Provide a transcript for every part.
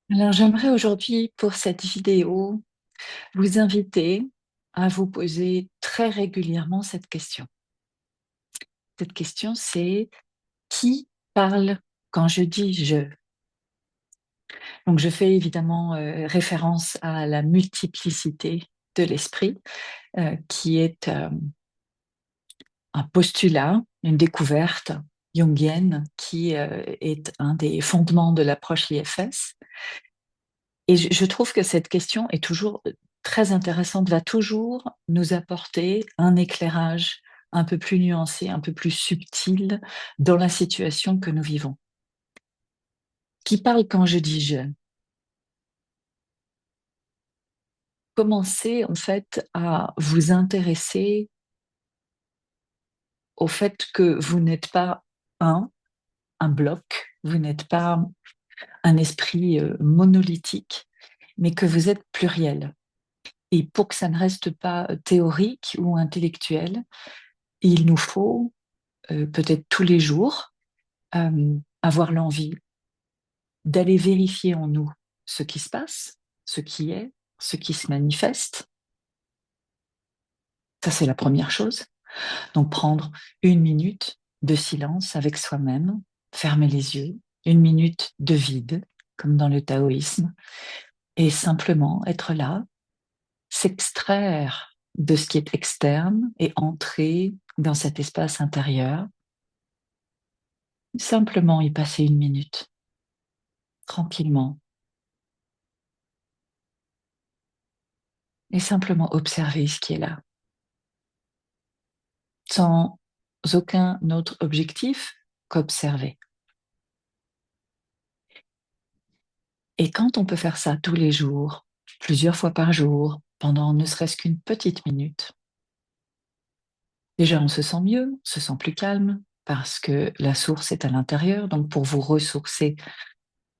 Alors, j'aimerais aujourd'hui, pour cette vidéo, vous inviter à vous poser très régulièrement cette question. Cette question, c'est qui parle quand je dis je? Donc, je fais évidemment référence à la multiplicité de l'esprit, qui est un postulat, une découverte jungienne qui est un des fondements de l'approche IFS. Et je trouve que cette question est toujours très intéressante, va toujours nous apporter un éclairage un peu plus nuancé, un peu plus subtil dans la situation que nous vivons. Qui parle quand je dis je? Commencez en fait à vous intéresser au fait que vous n'êtes pas un bloc, vous n'êtes pas un esprit monolithique, mais que vous êtes pluriel. Et pour que ça ne reste pas théorique ou intellectuel, il nous faut peut-être tous les jours avoir l'envie d'aller vérifier en nous ce qui se passe, ce qui est, ce qui se manifeste. Ça, c'est la première chose. Donc, prendre une minute de silence avec soi-même, fermer les yeux, une minute de vide, comme dans le taoïsme, et simplement être là, s'extraire de ce qui est externe et entrer dans cet espace intérieur, simplement y passer une minute, tranquillement, et simplement observer ce qui est là, sans aucun autre objectif qu'observer. Et quand on peut faire ça tous les jours, plusieurs fois par jour, pendant ne serait-ce qu'une petite minute, déjà on se sent mieux, on se sent plus calme, parce que la source est à l'intérieur. Donc pour vous ressourcer,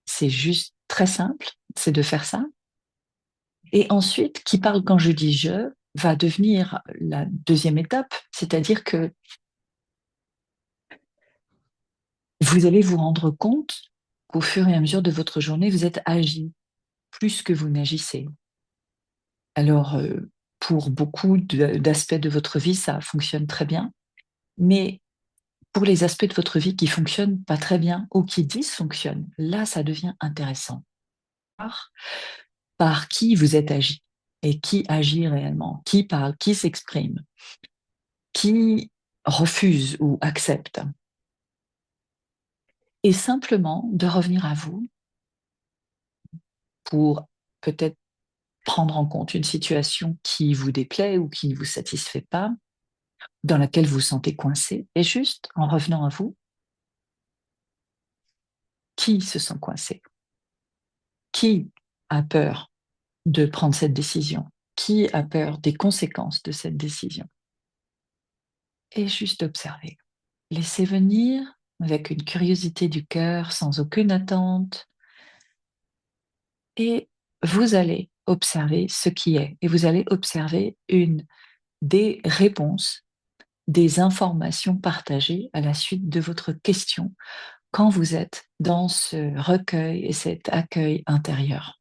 c'est juste très simple, c'est de faire ça. Et ensuite, qui parle quand je dis je va devenir la deuxième étape, c'est-à-dire que vous allez vous rendre compte qu'au fur et à mesure de votre journée, vous êtes agi plus que vous n'agissez. Alors, pour beaucoup d'aspects de votre vie, ça fonctionne très bien, mais pour les aspects de votre vie qui fonctionnent pas très bien ou qui dysfonctionnent, là, ça devient intéressant. Par qui vous êtes agi et qui agit réellement, qui parle, qui s'exprime, qui refuse ou accepte. Et simplement de revenir à vous pour peut-être prendre en compte une situation qui vous déplaît ou qui ne vous satisfait pas, dans laquelle vous vous sentez coincé, et juste en revenant à vous, qui se sent coincé? Qui a peur de prendre cette décision? Qui a peur des conséquences de cette décision? Et juste observer. Laissez venir avec une curiosité du cœur, sans aucune attente, et vous allez observer ce qui est, et vous allez observer des réponses, des informations partagées à la suite de votre question quand vous êtes dans ce recueil et cet accueil intérieur.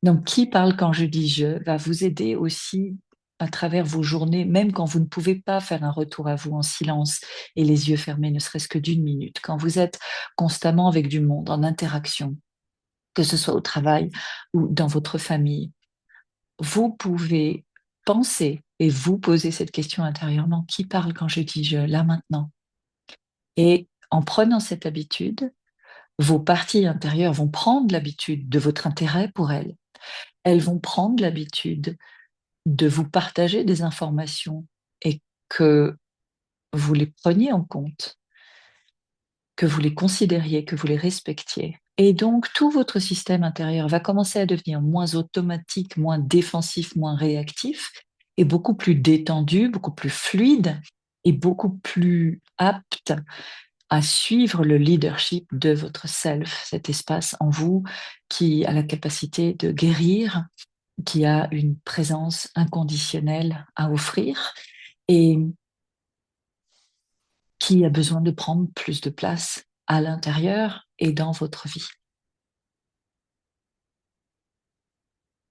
Donc, qui parle quand je dis je va vous aider aussi à travers vos journées, même quand vous ne pouvez pas faire un retour à vous en silence et les yeux fermés, ne serait-ce que d'une minute, quand vous êtes constamment avec du monde, en interaction, que ce soit au travail ou dans votre famille, vous pouvez penser et vous poser cette question intérieurement, qui parle quand je dis je, là maintenant? Et en prenant cette habitude, vos parties intérieures vont prendre l'habitude de votre intérêt pour elles. Elles vont prendre l'habitude de vous partager des informations et que vous les preniez en compte, que vous les considériez, que vous les respectiez. Et donc, tout votre système intérieur va commencer à devenir moins automatique, moins défensif, moins réactif, et beaucoup plus détendu, beaucoup plus fluide, et beaucoup plus apte à suivre le leadership de votre self, cet espace en vous qui a la capacité de guérir, qui a une présence inconditionnelle à offrir et qui a besoin de prendre plus de place à l'intérieur et dans votre vie.